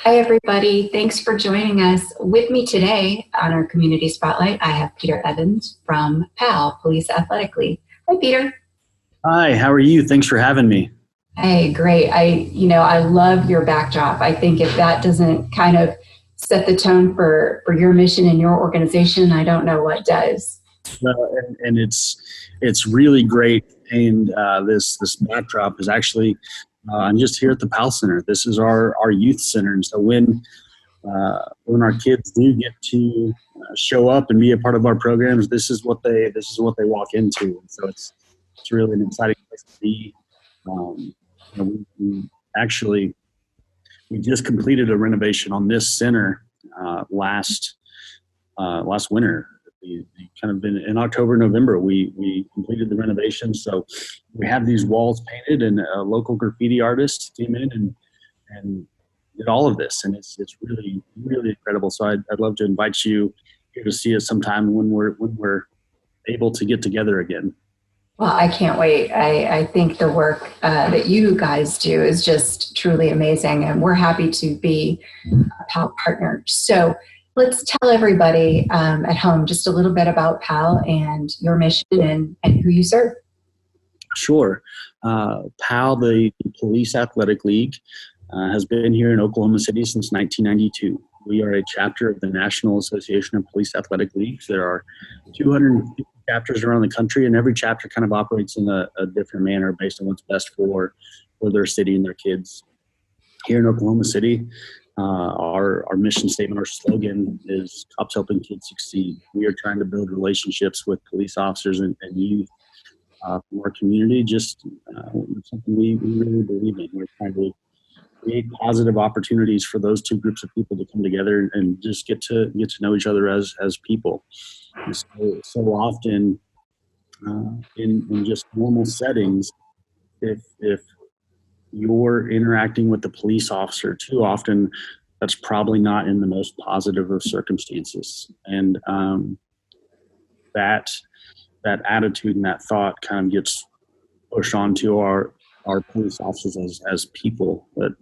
Hi, everybody. Thanks for joining us. With me today on our Community Spotlight, I have Peter Evans from PAL, Police Athletic League. Hi, Peter. Hi, how are you? Thanks for having me. Hey, great. I love your backdrop. I think if that doesn't kind of set the tone for your mission and your organization, I don't know what does. And it's really great. And this backdrop is actually I'm just here at the PAL Center. This is our youth center, and so when our kids do get to show up and be a part of our programs, this is what they walk into. And so it's really an exciting place to be. We just completed a renovation on this center last winter. We kind of been in October, November. We completed the renovation, so we have these walls painted, and a local graffiti artist came in and did all of this, and it's really incredible. So I'd love to invite you here to see us sometime when we're able to get together again. Well, I can't wait. I think the work that you guys do is just truly amazing, and we're happy to be a PAL partner. So let's tell everybody at home just a little bit about PAL and your mission and who you serve. Sure. PAL, the Police Athletic League, has been here in Oklahoma City since 1992. We are a chapter of the National Association of Police Athletic Leagues. There are 250 chapters around the country, and every chapter kind of operates in a different manner based on what's best for their city and their kids. Here in Oklahoma City, our mission statement, our slogan is "Cops Helping Kids Succeed." We are trying to build relationships with police officers and youth from our community. Just something we really believe in. We're trying to create positive opportunities for those two groups of people to come together and just get to know each other as people. And so often in just normal settings, if you're interacting with the police officer too often, that's probably not in the most positive of circumstances. And that attitude and that thought kind of gets pushed onto our police officers as people that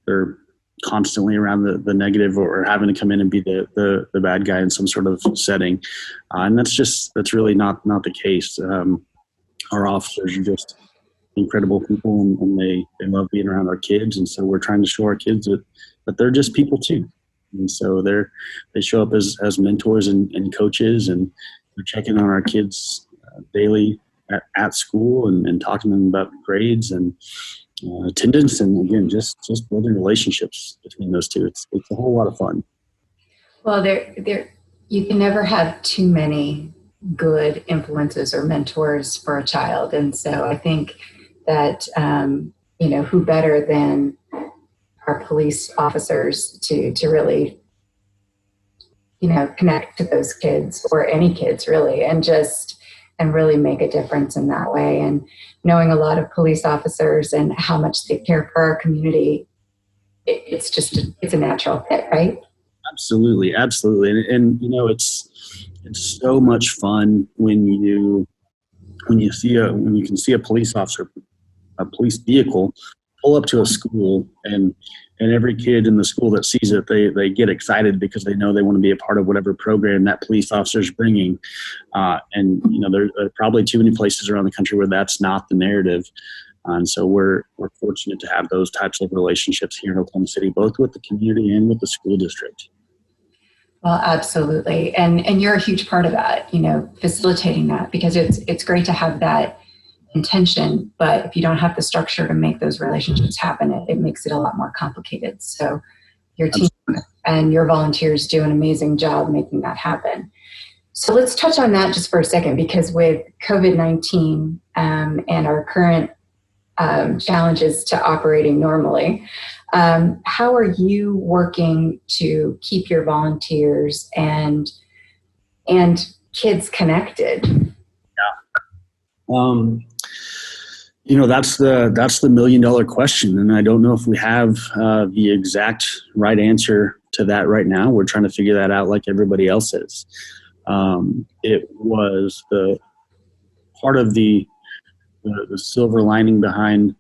they're constantly around the negative or having to come in and be the bad guy in some sort of setting. And that's really not the case. Our officers are just incredible people, and they love being around our kids. And so we're trying to show our kids that they're just people too. And so they show up as mentors and coaches, and they're checking on our kids daily at school and talking to them about grades and attendance, and again, just building relationships between those two. It's a whole lot of fun. Well, you can never have too many good influences or mentors for a child, and so I think that who better than our police officers to really connect to those kids, or any kids really, and really make a difference in that way. And knowing a lot of police officers and how much they care for our community, it's a natural fit, right? Absolutely. And it's so much fun when you can see a police officer, a police vehicle pull up to a school, and every kid in the school that sees it, they get excited because they know they want to be a part of whatever program that police officer is bringing. And there are probably too many places around the country where that's not the narrative. And so we're fortunate to have those types of relationships here in Oklahoma City, both with the community and with the school district. Well, absolutely. And you're a huge part of that, facilitating that, because it's great to have that intention, but if you don't have the structure to make those relationships happen, it makes it a lot more complicated. So your team and your volunteers do an amazing job making that happen. So let's touch on that just for a second, because with COVID-19 and our current challenges to operating normally, how are you working to keep your volunteers and kids connected? That's the $1 million question, and I don't know if we have the exact right answer to that right now. We're trying to figure that out like everybody else is. It was the part of the silver lining behind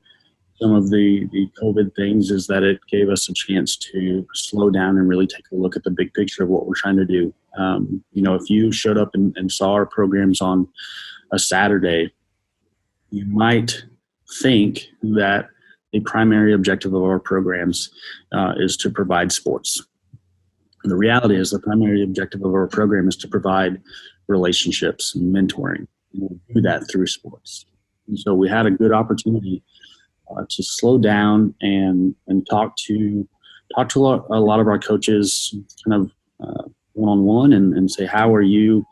some of the COVID things is that it gave us a chance to slow down and really take a look at the big picture of what we're trying to do. If you showed up and saw our programs on a Saturday, you might think that the primary objective of our programs is to provide sports. And the reality is the primary objective of our program is to provide relationships and mentoring. And we'll do that through sports. And so we had a good opportunity to slow down and talk to a lot of our coaches kind of one-on-one and say, how are you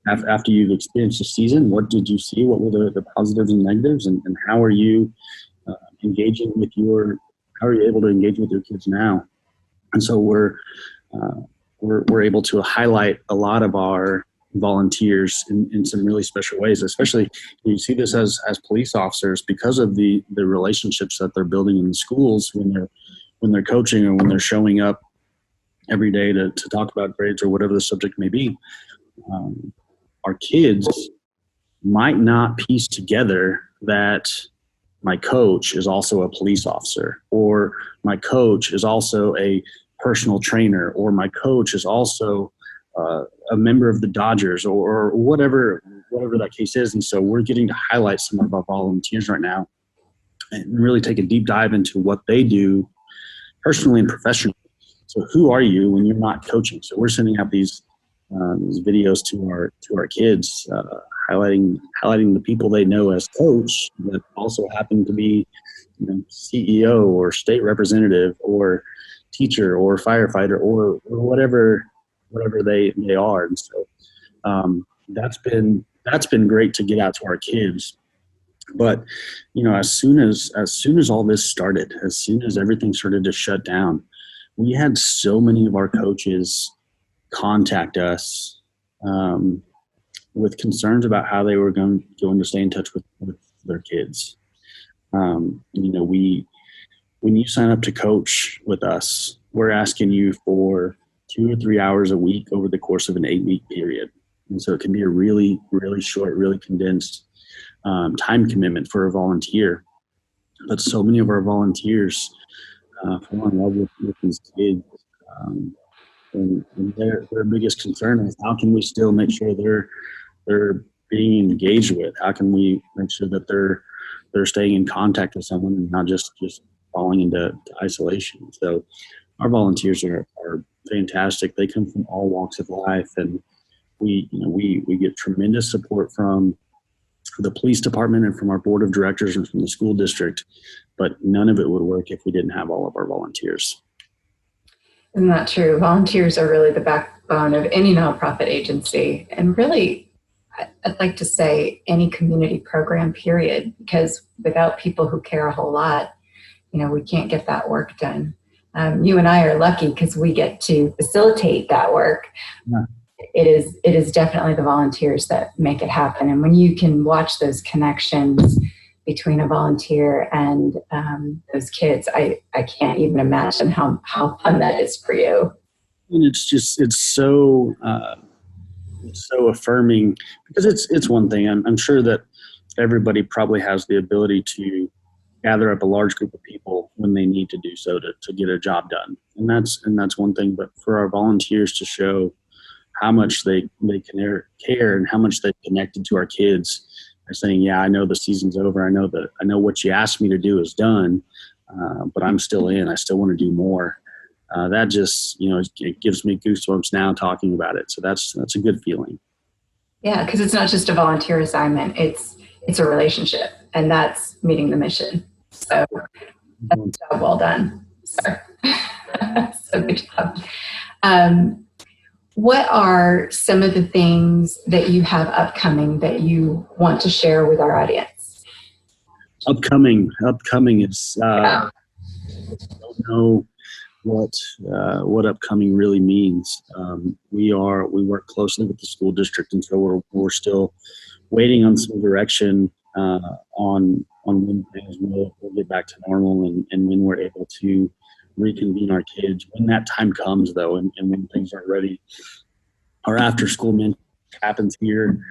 after you've experienced the season? What did you see? What were the positives and negatives? And how are you engaging with how are you able to engage with your kids now? And so we're able to highlight a lot of our volunteers in some really special ways, especially you see this as police officers because of the relationships that they're building in the schools when they're coaching or when they're showing up every day to talk about grades or whatever the subject may be. Our kids might not piece together that my coach is also a police officer, or my coach is also a personal trainer, or my coach is also a member of the Dodgers, or whatever that case is. And so we're getting to highlight some of our volunteers right now and really take a deep dive into what they do personally and professionally. So who are you when you're not coaching? So we're sending out these videos to our kids, highlighting the people they know as coach that also happen to be CEO or state representative or teacher or firefighter or whatever they are. And so that's been great to get out to our kids. But as soon as all this started, as soon as everything started to shut down, we had so many of our coaches contact us with concerns about how they were going to stay in touch with their kids. When you sign up to coach with us, we're asking you for 2 or 3 hours a week over the course of an 8-week period. And so it can be a really, really short, really condensed time commitment for a volunteer. But so many of our volunteers fall in love with these kids. And their biggest concern is how can we still make sure they're being engaged with? How can we make sure that they're staying in contact with someone and not just falling into isolation? So our volunteers are fantastic. They come from all walks of life, and we get tremendous support from the police department and from our board of directors and from the school district, but none of it would work if we didn't have all of our volunteers. Isn't that true? Volunteers are really the backbone of any nonprofit agency, and really, I'd like to say any community program, period, because without people who care a whole lot, we can't get that work done. You and I are lucky because we get to facilitate that work. Yeah. It is definitely the volunteers that make it happen. And when you can watch those connections between a volunteer and those kids, I can't even imagine how fun that is for you. And it's so affirming, because it's one thing. I'm sure that everybody probably has the ability to gather up a large group of people when they need to do so to get a job done, and that's one thing. But for our volunteers to show how much they care and how much they've connected to our kids, they're saying, yeah, I know the season's over. I know what you asked me to do is done, but I'm still in. I still want to do more. That just, it gives me goosebumps now talking about it. So that's a good feeling. Yeah, because it's not just a volunteer assignment. It's a relationship, and that's meeting the mission. So that's a job well done. So good job. What are some of the things that you have upcoming that you want to share with our audience? Upcoming is I don't know what upcoming really means. We work closely with the school district, and so we're still waiting on some direction on when things will get back to normal and when we're able to reconvene our kids. When that time comes, though, and when things are ready, our after school mentoring happens here.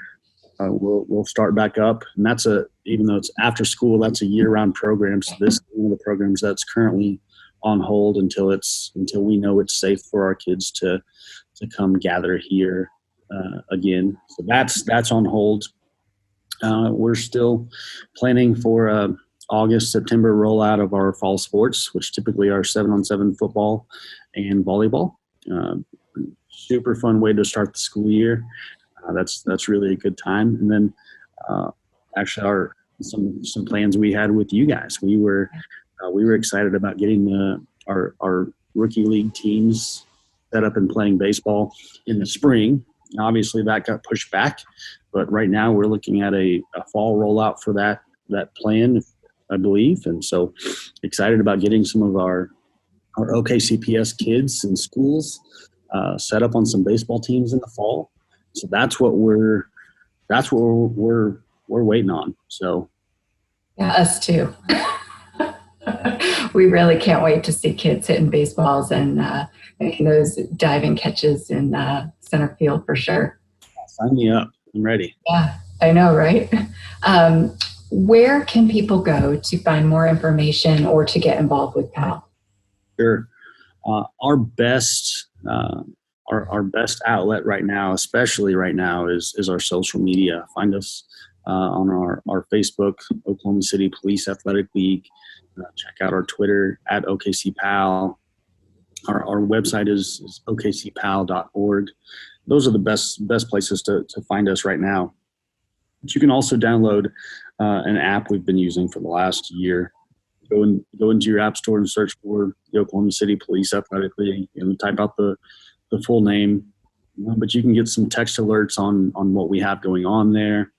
we'll start back up, and even though it's after school, that's a year-round program. So this is one of the programs that's currently on hold until we know it's safe for our kids to come gather here again. So that's on hold. We're still planning for August, September rollout of our fall sports, which typically are 7-on-7 football and volleyball. Super fun way to start the school year. That's really a good time. And then actually some plans we had with you guys. We were excited about getting our rookie league teams set up and playing baseball in the spring. Obviously that got pushed back, but right now we're looking at a fall rollout for that plan, I believe. And so excited about getting some of our OKCPS kids in schools set up on some baseball teams in the fall. So that's what we're waiting on. So yeah, us too. We really can't wait to see kids hitting baseballs and making those diving catches in center field for sure. Sign me up. I'm ready. Yeah, I know, right? Where can people go to find more information or to get involved with PAL? Sure. Our best outlet right now, especially right now, is our social media. Find us on our Facebook, Oklahoma City Police Athletic League. Check out our Twitter at OKC PAL. Our website is okcpal.org. Those are the best places to find us right now. But you can also download an app we've been using for the last year. Go into your app store and search for the Oklahoma City Police Athletic League and type out the full name. But you can get some text alerts on what we have going on there.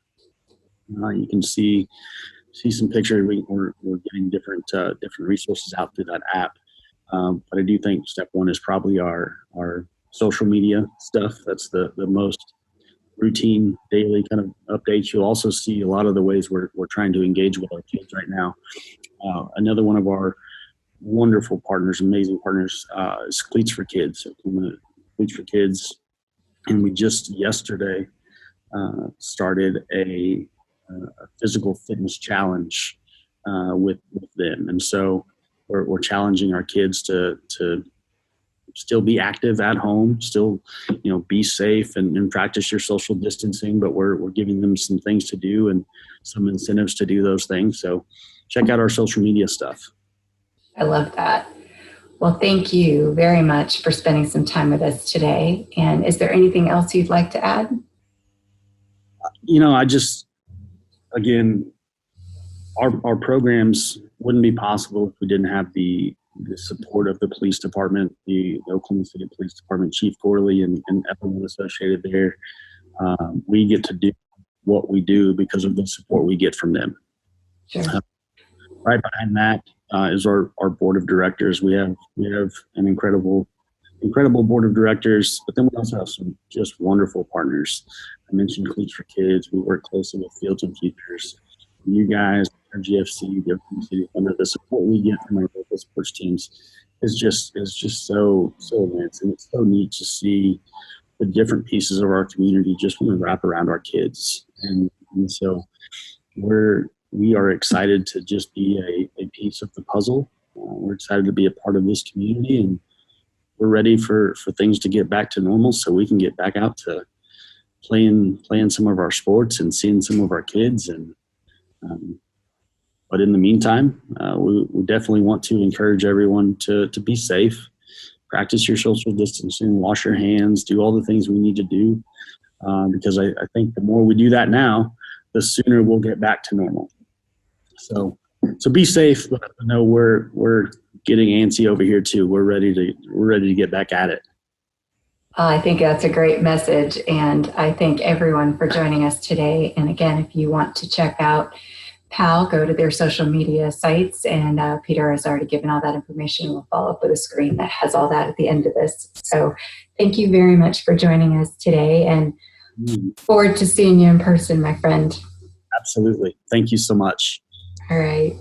You can see some pictures. We're getting different resources out through that app. But I do think step one is probably our social media stuff. That's the most routine daily kind of updates. You'll also see a lot of the ways we're trying to engage with our kids right now. Another one of our wonderful partners, amazing partners, is Cleats for Kids. So Cleats for Kids, and we just yesterday started a physical fitness challenge with them, and so we're challenging our kids to still be active at home, still be safe and practice your social distancing, but we're giving them some things to do and some incentives to do those things. So check out our social media stuff. I love that. Well, thank you very much for spending some time with us today. And is there anything else you'd like to add? Again, our programs wouldn't be possible if we didn't have the support of the police department, the Oklahoma City Police Department, Chief Gorley, and everyone associated there. We get to do what we do because of the support we get from them. Sure. Right behind that is our board of directors. We have an incredible board of directors, but then we also have some just wonderful partners. I mentioned Cleats for Kids. We work closely with Fields and Futures. You guys, our GFC, the Oklahoma City Thunder, the support we get from our local sports teams is just so immense, and it's so neat to see the different pieces of our community just want to wrap around our kids, and so we are excited to just be a piece of the puzzle. We're excited to be a part of this community, and we're ready for things to get back to normal so we can get back out to playing some of our sports and seeing some of our kids. And but in the meantime, we definitely want to encourage everyone to be safe, practice your social distancing, wash your hands, do all the things we need to do, because I think the more we do that now, the sooner we'll get back to normal. So be safe, but know we're getting antsy over here too. We're ready to get back at it. I think that's a great message, and I thank everyone for joining us today. And again, if you want to check out PAL, go to their social media sites, and Peter has already given all that information. We'll follow up with a screen that has all that at the end of this. So thank you very much for joining us today, and forward to seeing you in person, my friend. Absolutely. Thank you so much. All right.